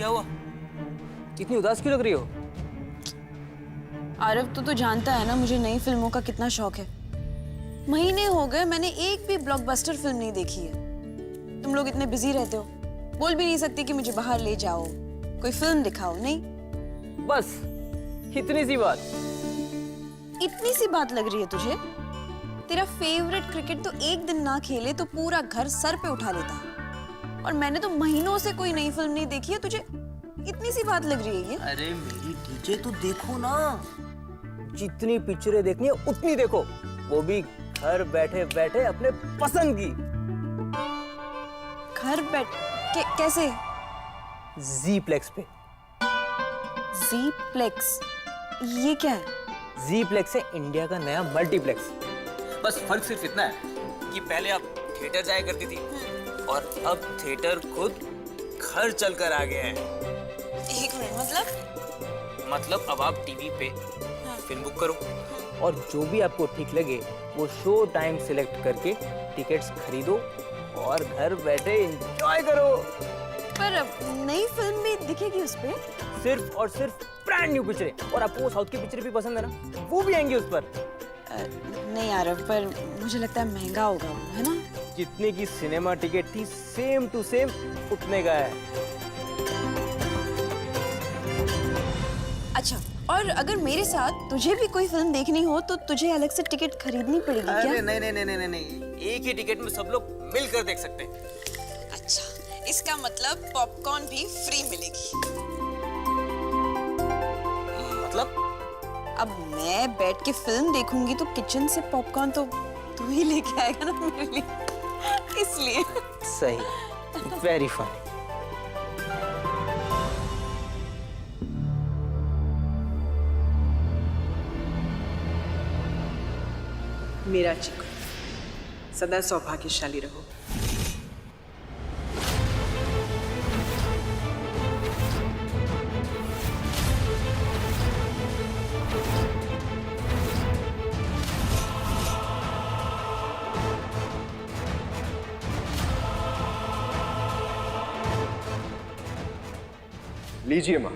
क्या हुआ? इतनी उदास क्यों लग रही हो? आरव तो जानता है ना मुझे नई फिल्मों का कितना शौक है। महीने हो गए मैंने एक भी ब्लॉकबस्टर फिल्म नहीं देखी है। तुम लोग इतने बिजी रहते हो, बोल भी नहीं सकती कि मुझे बाहर ले जाओ, कोई फिल्म दिखाओ। नहीं, बस इतनी सी बात। इतनी सी बात लग रही है तुझे? तेरा फेवरेट क्रिकेट तो एक दिन ना खेले तो पूरा घर सर पे उठा लेता है, और मैंने तो महीनों से कोई नई फिल्म नहीं देखी है, तुझे इतनी सी बात लग रही है ये? अरे मेरी डीजे तो देखो ना, जितनी पिक्चरें देखनी है उतनी देखो, वो भी घर बैठे बैठे अपने पसंद की। घर बैठ कैसे? जी प्लेक्स पे। जी प्लेक्स ये क्या है? जी प्लेक्स है इंडिया का नया मल्टीप्लेक्स। बस फर्क सिर्फ इतना है कि पहले आप थिएटर जाया करती थी और अब थिएटर खुद घर चलकर आ गया है। एक मिनट, मतलब अब आप टीवी पे फिल्म बुक करो और जो भी आपको ठीक लगे वो शो टाइम सिलेक्ट करके टिकट्स खरीदो और घर बैठे एंजॉय करो। पर नई फिल्म भी दिखेगी उस पे? सिर्फ और सिर्फ ब्रांड न्यू पिक्चरें, और आपको साउथ की पिक्चरें भी पसंद है ना, वो भी आएंगी उस पर। नहीं आरव, पर मुझे लगता है महंगा होगा वो, है ना? जितने की सिनेमा टिकट थी सेम टू सेम उतने का है। अच्छा, और अगर मेरे साथ तुझे भी कोई फिल्म देखनी हो तो तुझे अलग से टिकट खरीदनी पड़ेगी क्या? अरे नहीं, एक ही टिकट में सब लोग मिलकर देख सकते हैं। अच्छा, इसका मतलब पॉपकॉर्न भी फ्री मिलेगी। मतलब? अब मैं बैठ के फिल्म देखूंगी तो किचन से पॉपकॉर्न तो तू ही लेके आएगा ना मेरे लिए, इसलिए। सही, वेरी फनी। मेरा चिकू, सदा सौभाग्यशाली रहो। लीजिए मां।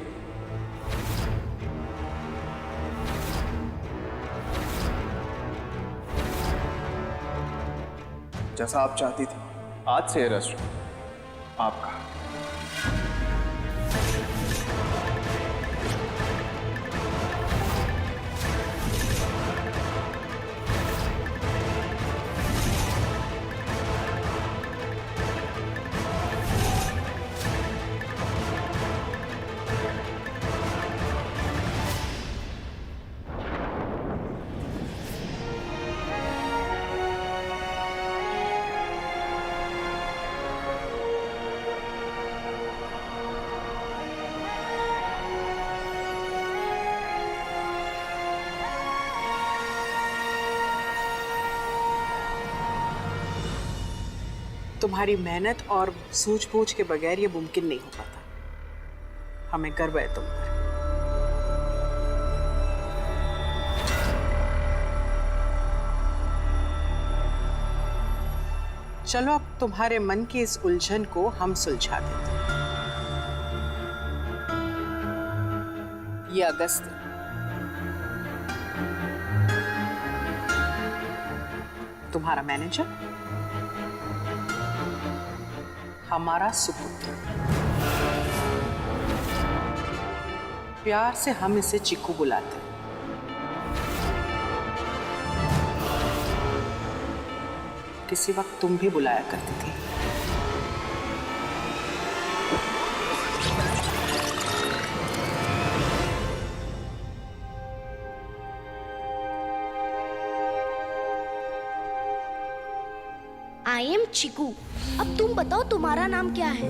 जैसा आप चाहती थी, आज से ये रेस्टोरेंट आपका। तुम्हारी मेहनत और सूझबूझ के बगैर ये मुमकिन नहीं हो पाता। हमें गर्व है तुम पर। चलो अब तुम्हारे मन की इस उलझन को हम सुलझा देते हैं। ये अगस्त तुम्हारा मैनेजर, हमारा सुपुत्र। प्यार से हम इसे चिकू बुलाते हैं। किसी वक्त तुम भी बुलाया करती थी। I am Chiku. अब तुम बताओ तुम्हारा नाम क्या है?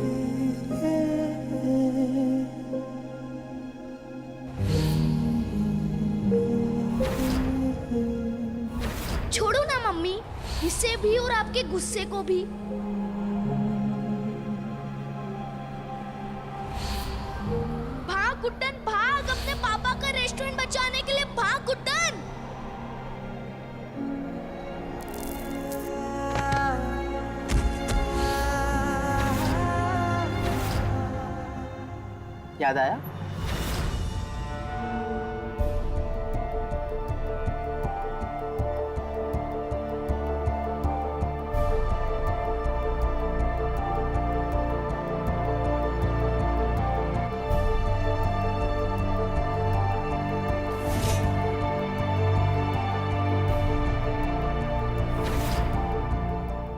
छोड़ो ना मम्मी, इसे भी और आपके गुस्से को भी। भाग गुड्डन भाग, अपने पापा का रेस्टोरेंट बचाने के लिए भाग गुड्डन। याद आया?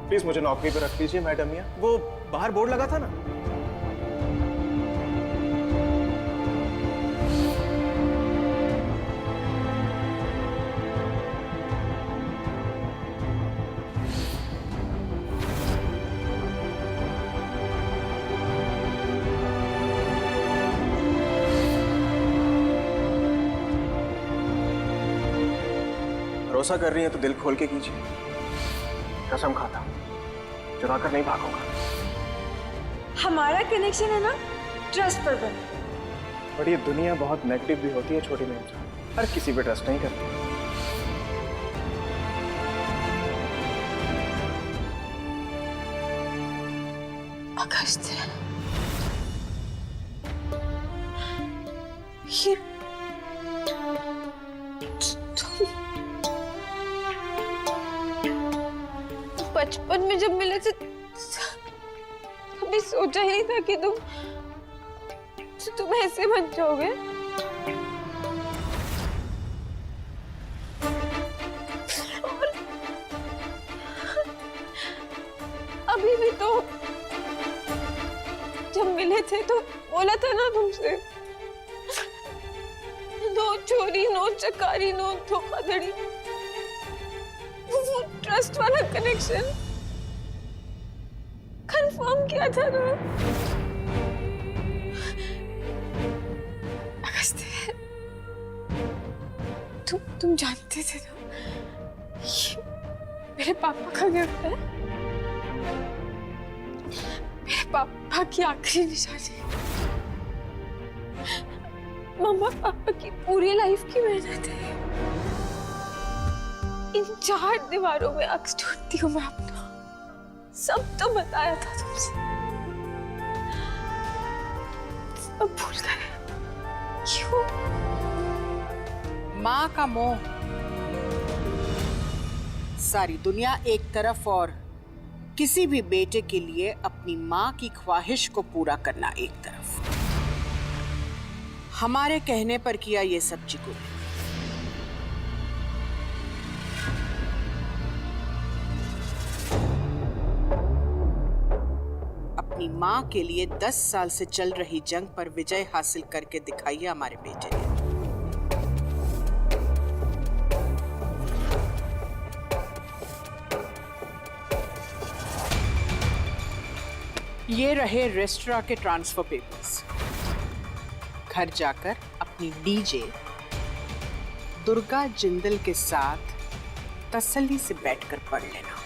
प्लीज मुझे नौकरी पे रख लीजिए मैडम मियाँ। वो बाहर बोर्ड लगा था ना। भरोसा कर रही है तो दिल खोल के कीजिए। कसम खाता हूं, चुरा कर नहीं भागूंगा। हमारा कनेक्शन है ना ट्रस्ट पर बना। बट ये दुनिया बहुत नेगेटिव भी होती है छोटी में इंसान, हर किसी पे ट्रस्ट नहीं करती। अगस्त, ये बचपन में जब मिले थे कभी सोचा ही नहीं था कि तुम ऐसे बन जाओगे। और अभी भी तो जब मिले थे तो बोला था ना तुमसे, नो चोरी, नो चकारी, नो धोखाधड़ी। वो ट्रस्ट वाला कनेक्शन कंफर्म किया था ना। अगस्त, तुम जानते थे ना ये मेरे पापा का गिफ्ट है, मेरे पापा की आखिरी निशानी, मम्मा पापा की पूरी लाइफ की मेहनत है। इन 4 दीवारों में अक्स ढूंढती हूँ मैं अपना। सब तो बताया था तुमसे, सब भूल गए। क्यों? माँ का मोह, सारी दुनिया एक तरफ और किसी भी बेटे के लिए अपनी माँ की ख्वाहिश को पूरा करना एक तरफ। हमारे कहने पर किया ये सब जिगुर। अपनी माँ के लिए 10 साल से चल रही जंग पर विजय हासिल करके दिखाई है हमारे बेटे ने। ये रहे रेस्टोरेंट के ट्रांसफर पेपर्स। घर जाकर अपनी डीजे दुर्गा जिंदल के साथ तसल्ली से बैठकर पढ़ लेना।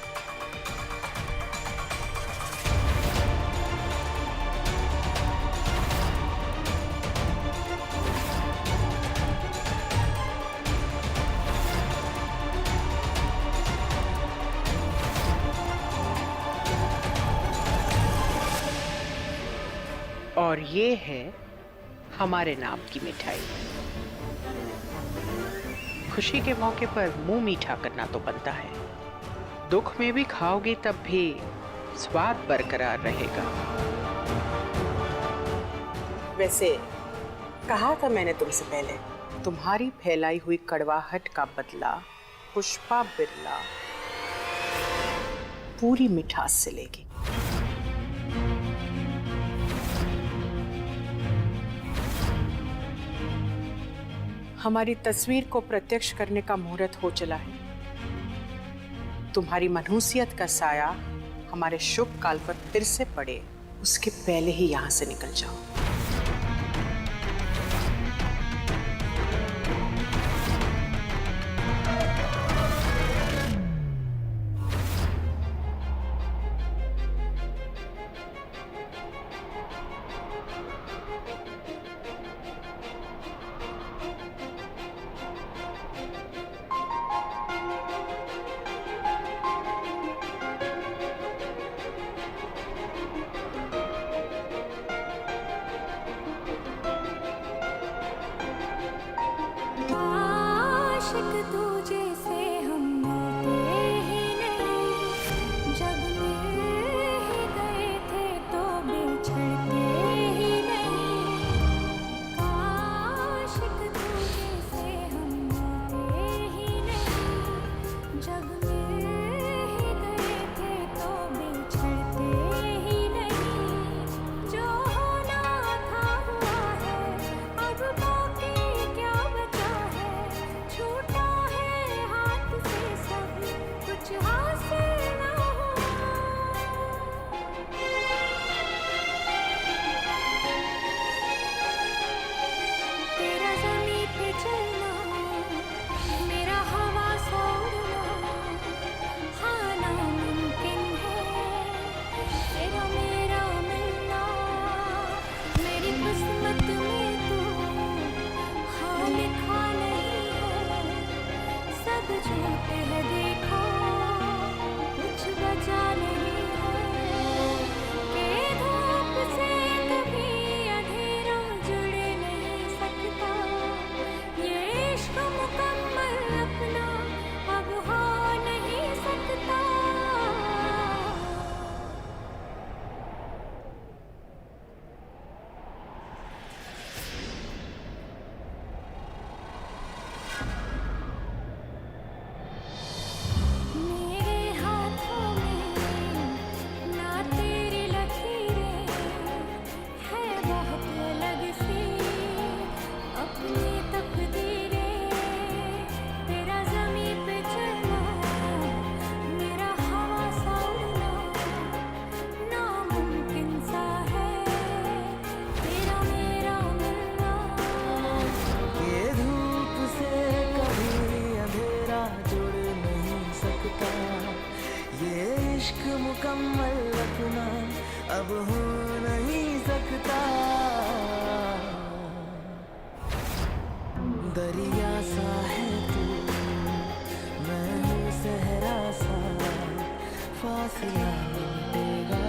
और ये है हमारे नाम की मिठाई। खुशी के मौके पर मुंह मीठा करना तो बनता है, दुख में भी खाओगी तब भी स्वाद बरकरार रहेगा। वैसे कहा था मैंने तुमसे पहले, तुम्हारी फैलाई हुई कड़वाहट का बदला पुष्पा बिरला पूरी मिठास से लेगी। हमारी तस्वीर को प्रत्यक्ष करने का मुहूर्त हो चला है। तुम्हारी मनहूसियत का साया हमारे शुभ काल पर फिर से पड़े, उसके पहले ही यहां से निकल जाओ। इश्क मुकम्मल अपना अब हो नहीं सकता। दरिया सा है तू, मैं हूँ सहरा सा, फासला मिटेगा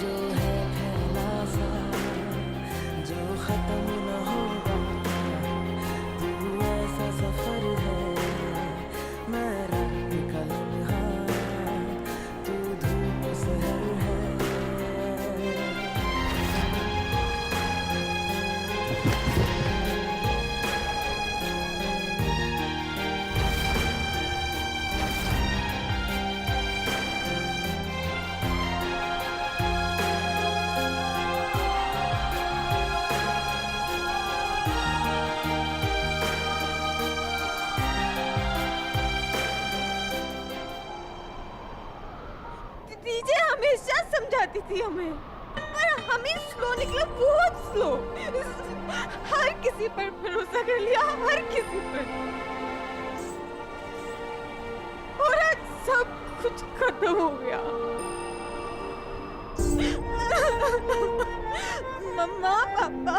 जो है फैला सा, जो खत्म न होगा। तू ऐसा सफर है, मैं रात का लम्हा, तू धूप सहर है। दीजिए हमेशा समझाती थी हमें, पर हमें स्लो निकला, बहुत स्लो। हर किसी पर भरोसा कर लिया, हर किसी पर, और आज सब कुछ खत्म हो गया। मम्मा पापा,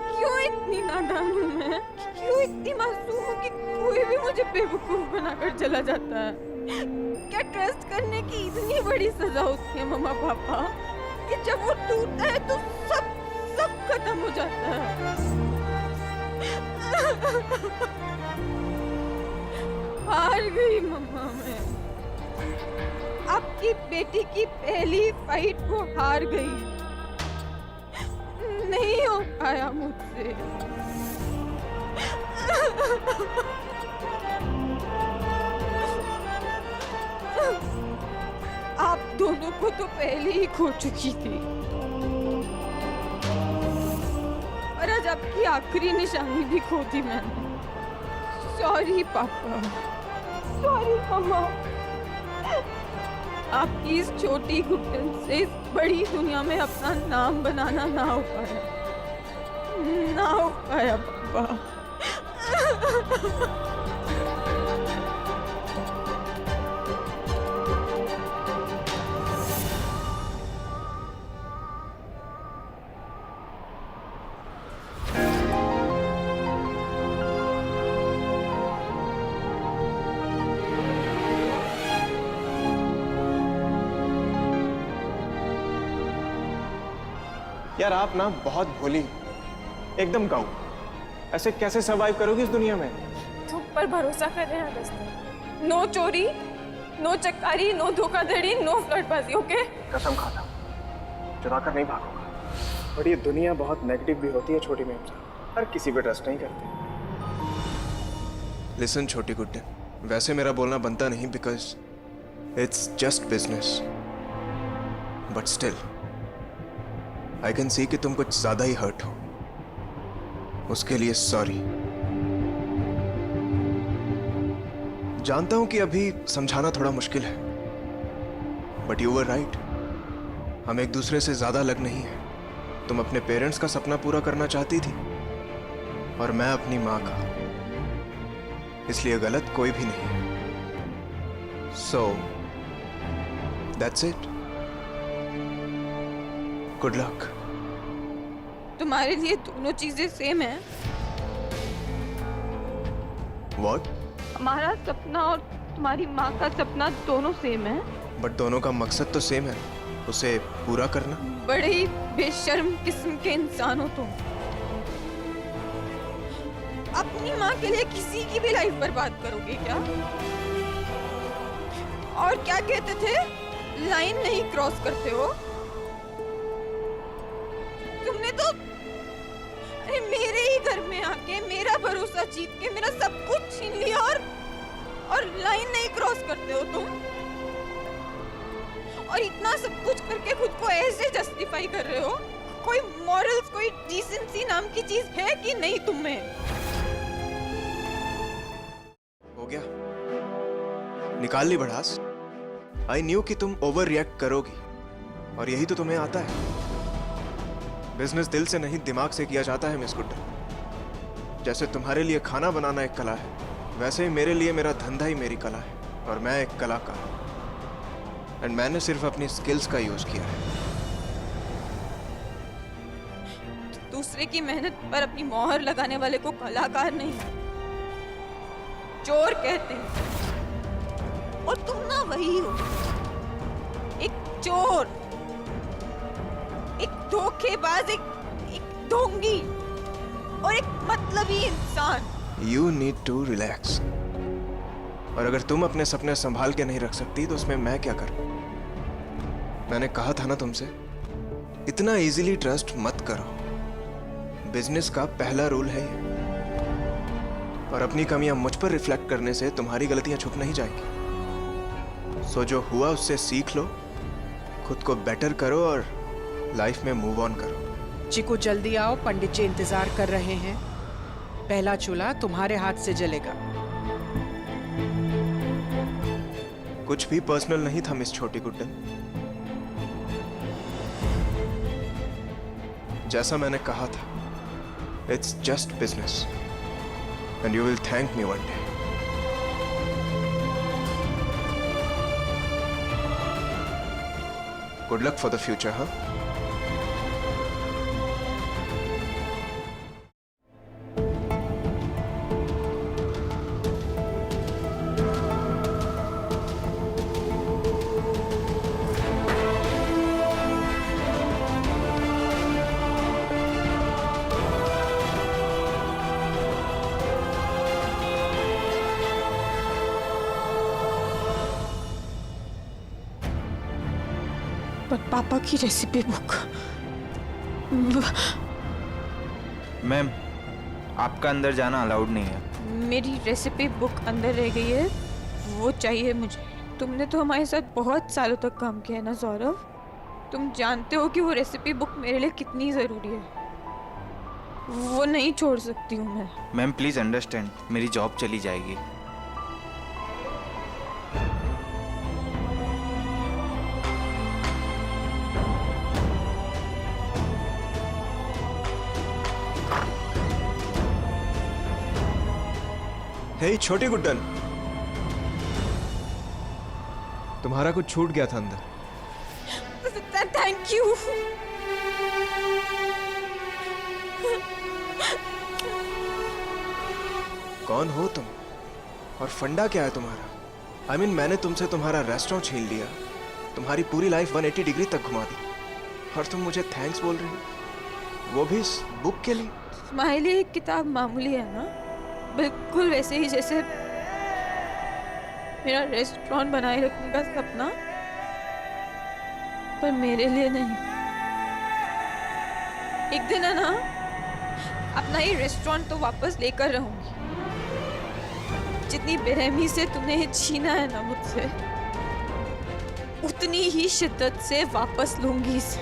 क्यों इतनी नादान हूँ मैं? क्यों इतनी मासूम हूँ कि कोई भी मुझे बेवकूफ बनाकर चला जाता है? क्या ट्रस्ट करने की इतनी बड़ी सजा होती है मम्मा पापा कि जब वो टूटता है तो सब खत्म हो जाता है? हार गई मम्मा मैं, आपकी बेटी की पहली फाइट को हार गई। नहीं हो पाया मुझसे। आप दोनों को तो पहले ही खो चुकी थी, और आज आपकी आखिरी निशानी भी खो दी मैंने। सॉरी पापा, सॉरी मम्मा। आपकी इस छोटी घुटन से इस बड़ी दुनिया में अपना नाम बनाना ना हो पाया पापा। यार आप ना बहुत भोली, एकदम गाऊ। ऐसे कैसे सरवाइव करोगी इस दुनिया में? तुम पर भरोसा कर रहे हैं दोस्तों। नो चोरी, नो चक्कारी, नो धोखाधड़ी, नो फ्लर्टबाजी, ओके? कसम खाता, चुरा कर नहीं भागूंगा। बट ये दुनिया बहुत नेगेटिव भी होती है छोटी मैम साहब, हर किसी पे ट्रस्ट नहीं करते। लिसन छोटी गुड्डे, वैसे मेरा बोलना बनता नहीं because it's just business, but still I can see कि तुम कुछ ज्यादा ही हर्ट हो। उसके लिए सॉरी। जानता हूं कि अभी समझाना थोड़ा मुश्किल है, बट यू वर राइट। हम एक दूसरे से ज्यादा अलग नहीं है। तुम अपने पेरेंट्स का सपना पूरा करना चाहती थी और मैं अपनी माँ का, इसलिए गलत कोई भी नहीं है। So that's it. Good luck. तुम्हारे लिए दोनों चीजें सेम है। What? हमारा सपना और तुम्हारी माँ का सपना दोनों सेम है। बट दोनों का मकसद तो सेम है, उसे पूरा करना। बड़े ही बेशर्म किस्म के इंसान हो तुम। अपनी माँ के लिए किसी की भी लाइफ बर्बाद करोगे क्या? और क्या कहते थे, लाइन नहीं क्रॉस करते हो। तुमने तो मेरे ही घर में आके मेरा भरोसा जीत के मेरा सब कुछ छीन लिया, और लाइन नहीं क्रॉस करते हो तुम। और इतना सब कुछ करके खुद को ऐसे जस्टिफाई कर रहे हो। कोई मॉरल्स, कोई डिसेंसी नाम की चीज है कि नहीं तुम में? हो गया, निकाल ली भड़ास। आई न्यू कि तुम ओवर रिएक्ट करोगी, और यही तो तुम्हें आता है। बिजनेस दिल से नहीं दिमाग से किया जाता है मिस गुड्डा। जैसे तुम्हारे लिए खाना बनाना एक कला है, वैसे ही मेरे लिए मेरा धंधा ही मेरी कला है, और मैं एक कलाकार। एंड मैंने सिर्फ अपनी स्किल्स का यूज किया है। दूसरे की मेहनत पर अपनी मोहर लगाने वाले को कलाकार नहीं, चोर कहते हैं। और तुम ना वही हो, एक चोर, एक धोखेबाज, एक ढोंगी और एक मतलबी इंसान। You need to relax. और अगर तुम अपने सपने संभाल के नहीं रख सकती तो उसमें मैं क्या करूं? मैंने कहा था ना तुमसे, इतना इजीली ट्रस्ट मत करो। बिजनेस का पहला रूल है ये। और अपनी कमियां मुझ पर रिफ्लेक्ट करने से तुम्हारी गलतियां छुप नहीं जाएंगी। सो जो हुआ उससे सीख लो, खुद को बेटर करो और लाइफ में मूव ऑन करो। चिकू जल्दी आओ, पंडित जी इंतजार कर रहे हैं। पहला चूल्हा तुम्हारे हाथ से जलेगा। कुछ भी पर्सनल नहीं था मिस छोटी गुड्डन। जैसा मैंने कहा था, it's just business and you will thank me one day. Good luck for the future. हाँ, पर पापा की रेसिपी बुक। मैम, आपका अंदर जाना अलाउड नहीं है। मेरी रेसिपी बुक अंदर रह गई है, वो चाहिए मुझे। तुमने तो हमारे साथ बहुत सालों तक काम किया है ना सौरभ। तुम जानते हो कि वो रेसिपी बुक मेरे लिए कितनी ज़रूरी है। वो नहीं छोड़ सकती हूँ मैं। मैम प्लीज अंडरस्टैंड, मेरी जॉब चली जाएगी। हे छोटी गुड्डन, तुम्हारा कुछ छूट गया था अंदर। Thank you. कौन हो तुम और फंडा क्या है तुम्हारा? I mean, मैंने तुमसे तुम्हारा रेस्टोरेंट छीन लिया, तुम्हारी पूरी लाइफ 180 डिग्री तक घुमा दी, और तुम मुझे थैंक्स बोल रही हो, वो भी इस बुक के लिए? तुम्हारे लिए एक किताब मामूली है ना, बिल्कुल वैसे ही जैसे मेरा रेस्टोरेंट बनाए रखने का सपना, पर मेरे लिए नहीं। एक दिन है ना, अपना ये रेस्टोरेंट तो वापस लेकर रहूंगी। जितनी बेरहमी से तुमने ये छीना है ना मुझसे, उतनी ही शिद्दत से वापस लूंगी इसे।